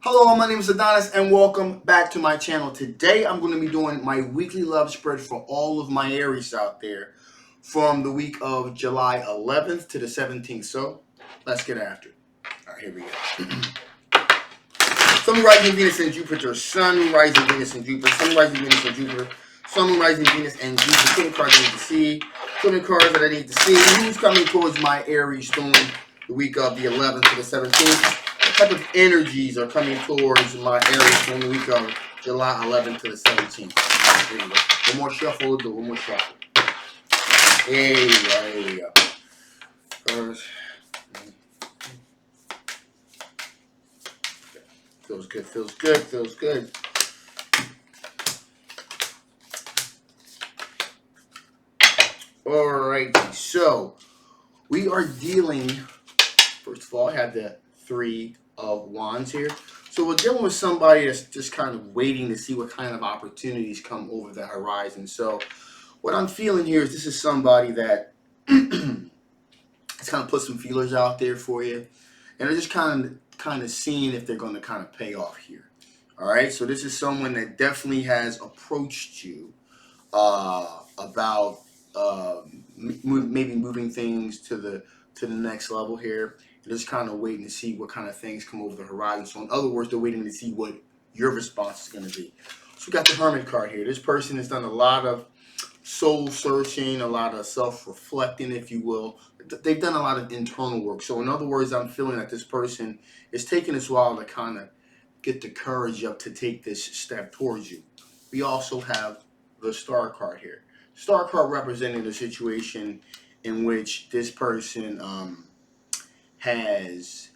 Hello, my name is Adonis and welcome back to my channel. Today I'm going to be doing my weekly love spread for all of my Aries out there from the week of July 11th to the 17th. So let's get after it. All right, here we go. Sun, rising Venus and Jupiter. Sun, rising Venus and Jupiter. Sun, rising Venus and Jupiter. Sun, rising Venus and Jupiter. 20 cards I need to see. 20 cards that I need to see. Who's coming towards my Aries during the week of the 11th to the 17th? What type of energies are coming towards my Aries during the week of July 11th to the 17th? There you go. One more shuffle. We'll do one more shuffle. There you go. There you go. First. Feels good. Feels good. Feels good. Alrighty, so we are dealing, first of all, I have the Three of Wands here. So we're dealing with somebody that's just kind of waiting to see what kind of opportunities come over the horizon. So what I'm feeling here is this is somebody that it's kind of put some feelers out there for you. And they're just kind of seeing if they're going to kind of pay off here. All right, so this is someone that definitely has approached you about maybe moving things to the next level here. They're just kind of waiting to see what kind of things come over the horizon. So in other words, they're waiting to see what your response is going to be. So we got the Hermit card here. This person has done a lot of soul searching, a lot of self-reflecting, if you will. They've done a lot of internal work. So in other words, I'm feeling that this person is taking this while to kind of get the courage up to take this step towards you. We also have the Star card here. Star card representing the situation in which this person has,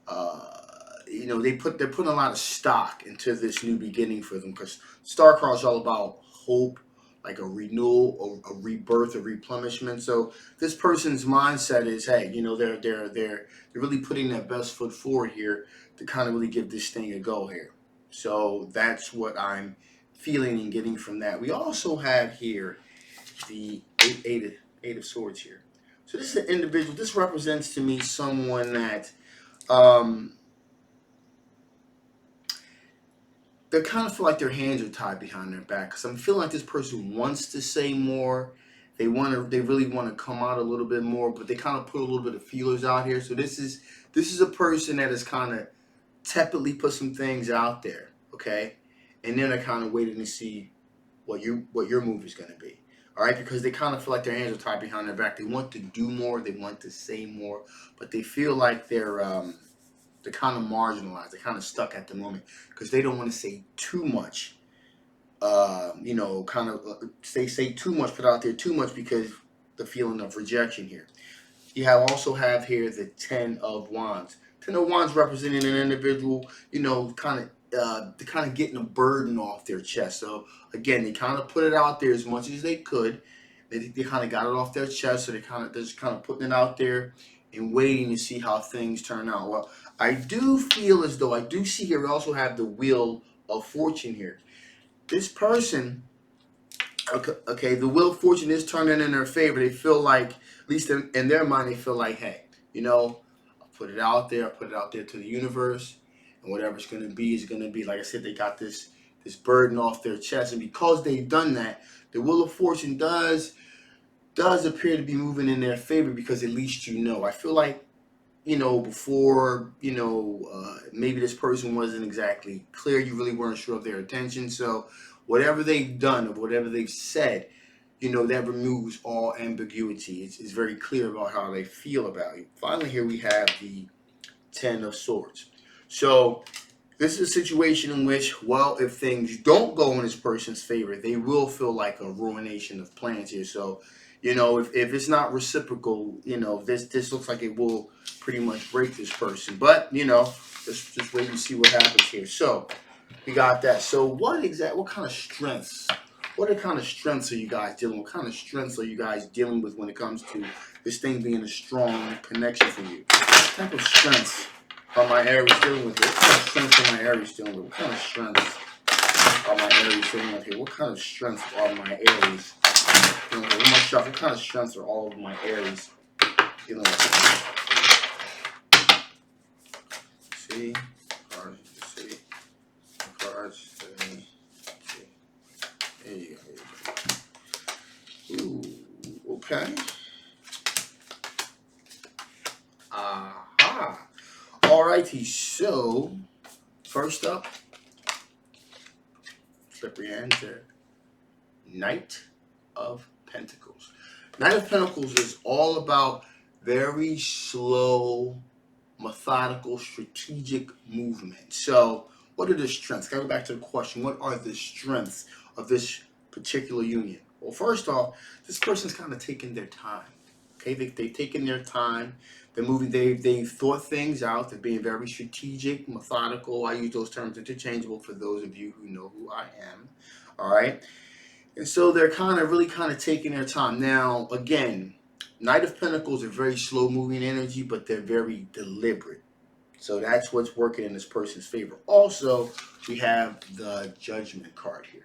they're putting a lot of stock into this new beginning for them, because Star card is all about hope, like a renewal, a rebirth, a replenishment. So this person's mindset is, hey, they're really putting their best foot forward here to kind of really give this thing a go here. So that's what I'm feeling and getting from that. We also have here the eight of swords here. So this is an individual. This represents to me someone that they kind of feel like their hands are tied behind their back, because I'm feeling like this person wants to say more. They really want to come out a little bit more, but they kind of put a little bit of feelers out here. So this is a person that has kind of tepidly put some things out there, okay, and then they're kind of waiting to see what your move is going to be. All right, because they kind of feel like their hands are tied behind their back. They want to do more, they want to say more, but they feel like they're kind of marginalized. They're kind of stuck at the moment because they don't want to say too much. Kind of say too much, put out there too much, because the feeling of rejection here. Also have here the Ten of Wands. Ten of Wands representing an individual, kind of getting a burden off their chest. So again, they kind of put it out there as much as they could. They kind of got it off their chest, so they're just kind of putting it out there and waiting to see how things turn out. Well, I do feel as though I do see here we also have the Wheel of Fortune here. This person, okay, the Wheel of Fortune is turning in their favor. They feel like, at least in their mind, they feel like, hey, I'll put it out there. I'll put it out there to the universe, and whatever's going to be is going to be. Like I said, they got this burden off their chest, and because they've done that, the Wheel of Fortune does appear to be moving in their favor, because at least I feel like, before, maybe this person wasn't exactly clear. You really weren't sure of their intention. So whatever they've done or whatever they've said, that removes all ambiguity. It's very clear about how they feel about you. Finally, here we have the Ten of Swords. So this is a situation in which, well, if things don't go in this person's favor, they will feel like a ruination of plans here. So, if it's not reciprocal, this looks like it will pretty much break this person. But, just wait and see what happens here. So, we got that. So, what kind of strengths? What kind of strengths are you guys dealing with? What kind of strengths are you guys dealing with when it comes to this thing being a strong connection for you? What type of strengths are my Aries dealing with? What kind of strengths are my Aries dealing with? What kind of strengths are my Aries dealing with here? What kind of strengths are my Aries dealing with? What kind of strengths are all of my Aries dealing with? See? See? Okay. Aha. Alrighty, so first up, flip your hands there. Knight of Pentacles. Knight of Pentacles is all about very slow, methodical, strategic movement. So, what are the strengths? Go back to the question. What are the strengths of this particular union? Well, first off, this person's kind of taking their time. Okay, they've taken their time. They're moving. They've thought things out. They're being very strategic, methodical. I use those terms interchangeable for those of you who know who I am. All right. And so they're really taking their time. Now, again, Knight of Pentacles are very slow moving energy, but they're very deliberate. So that's what's working in this person's favor. Also, we have the Judgment card here.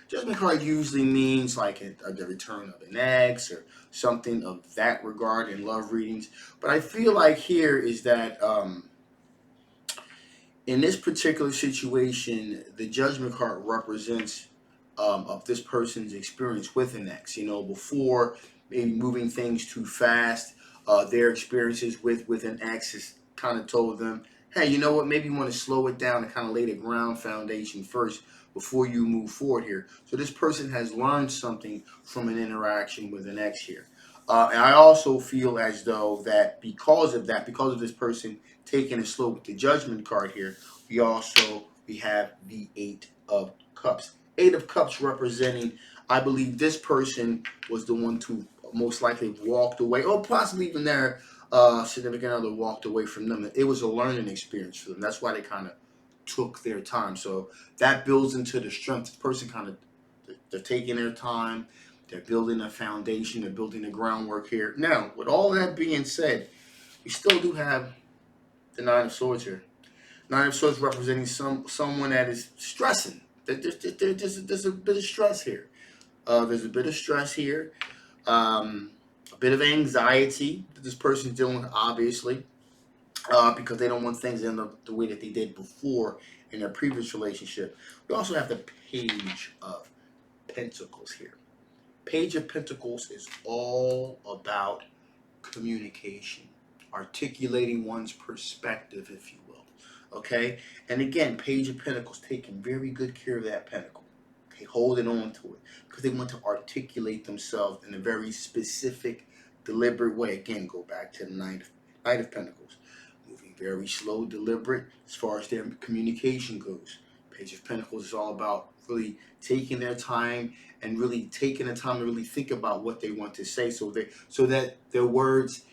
Judgment card usually means like the return of an ex or something of that regard in love readings. But I feel like here is that in this particular situation, the Judgment card represents of this person's experience with an ex. You know, before maybe moving things too fast, their experiences with an ex has kind of told them, hey, you know what? Maybe you want to slow it down and kind of lay the ground foundation first before you move forward here. So this person has learned something from an interaction with an ex here. And I also feel as though that, because of this person taking it slow with the Judgment card here, we have the Eight of Cups. Eight of Cups representing, I believe this person was the one to most likely walked away, or possibly even their significant other walked away from them. It was a learning experience for them. That's why they kind of took their time. So that builds into the strength. The person they're taking their time. They're building a foundation. They're building the groundwork here. Now, with all that being said, we still do have the Nine of Swords here. Nine of Swords representing someone that is stressing. There's a bit of stress here. There's a bit of stress here. A bit of anxiety that this person's dealing with, obviously, because they don't want things to end up the way that they did before in their previous relationship. We also have the Page of Pentacles here. Page of Pentacles is all about communication, articulating one's perspective, if you will. Okay? And again, Page of Pentacles taking very good care of that pentacle. Okay, holding on to it because they want to articulate themselves in a very specific, deliberate way. Again, go back to the Knight of Pentacles. Moving very slow, deliberate as far as their communication goes. Page of Pentacles is all about really taking their time and really taking the time to really think about what they want to say, so that their words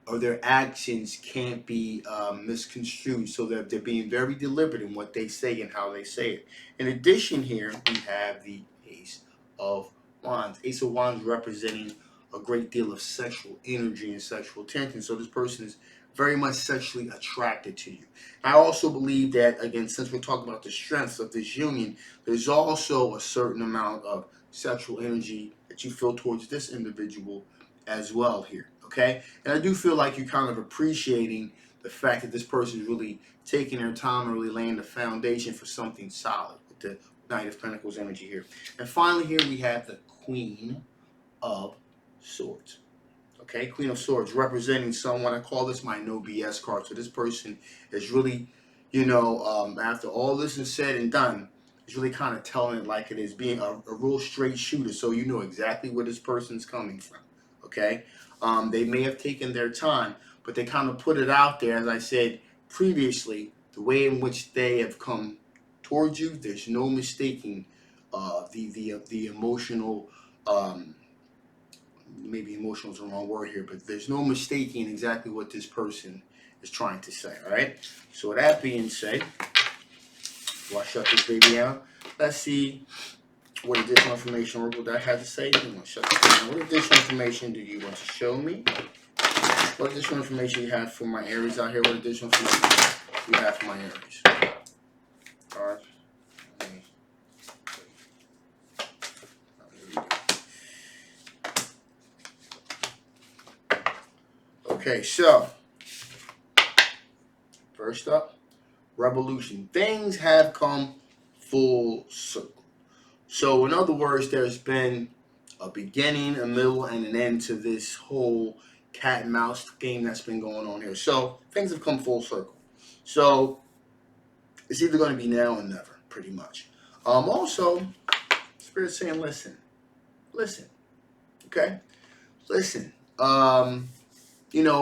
or their actions can't be misconstrued, so that they're being very deliberate in what they say and how they say it. In addition, here we have the Ace of Wands. Ace of Wands representing a great deal of sexual energy and sexual tension. So this person is very much sexually attracted to you. I also believe that, again, since we're talking about the strengths of this union, there's also a certain amount of sexual energy that you feel towards this individual as well here. Okay? And I do feel like you're kind of appreciating the fact that this person is really taking their time and really laying the foundation for something solid with the Knight of Pentacles energy here. And finally, here we have the Queen of Swords. Okay, Queen of Swords representing someone. I call this my no BS card. So this person is really, after all this is said and done, is really kind of telling it like it is, being a real straight shooter. So you know exactly where this person's coming from. Okay, they may have taken their time, but they kind of put it out there. As I said previously, the way in which they have come towards you, there's no mistaking the emotional. Maybe emotional is the wrong word here, but there's no mistaking exactly what this person is trying to say. All right. So with that being said, before I shut this baby out, let's see what additional information Oracle that has to say. I'm gonna shut this down. What additional information do you want to show me? What additional information you have for my Aries out here? What additional information you have for my Aries? All right. Okay, so first up, revolution. Things have come full circle. So in other words, there's been a beginning, a middle, and an end to this whole cat and mouse game that's been going on here. So things have come full circle. So it's either going to be now or never, pretty much. Also, Spirit's saying, listen, listen, okay, listen.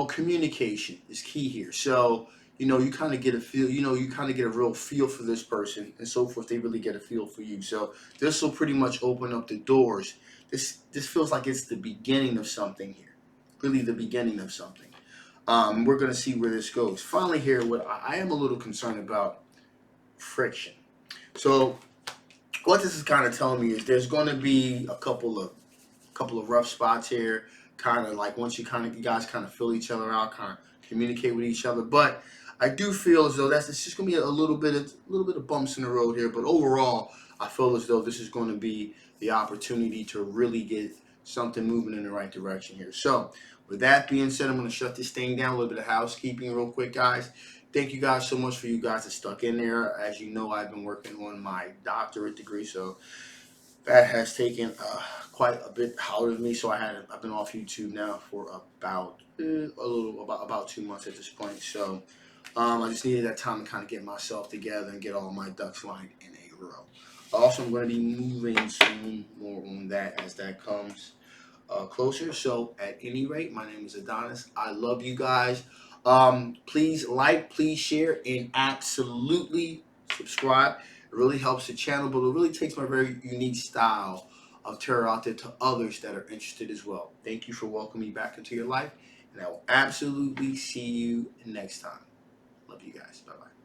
Communication is key here. So, you kind of get a feel, you kind of get a real feel for this person and so forth. They really get a feel for you. So this will pretty much open up the doors. This feels like it's the beginning of something here. Really the beginning of something. We're going to see where this goes. Finally here, what I am a little concerned about, friction. So what this is kind of telling me is there's going to be a couple of rough spots here. Kind of like once you guys kind of fill each other out, kind of communicate with each other. But I do feel as though it's just going to be a little bit of bumps in the road here. But overall, I feel as though this is going to be the opportunity to really get something moving in the right direction here. So with that being said, I'm going to shut this thing down. A little bit of housekeeping real quick, guys. Thank you guys so much for you guys that stuck in there. As you know, I've been working on my doctorate degree, so that has taken quite a bit out of me. So I've been off YouTube now for about 2 months at this point. So I just needed that time to kind of get myself together and get all my ducks lined in a row. Also, I'm going to be moving soon more on that as that comes closer. So at any rate, my name is Adonis. I love you guys. Please like, please share, and absolutely subscribe. It really helps the channel, but it really takes my very unique style of tarot out there to others that are interested as well. Thank you for welcoming me back into your life, and I will absolutely see you next time. Love you guys. Bye-bye.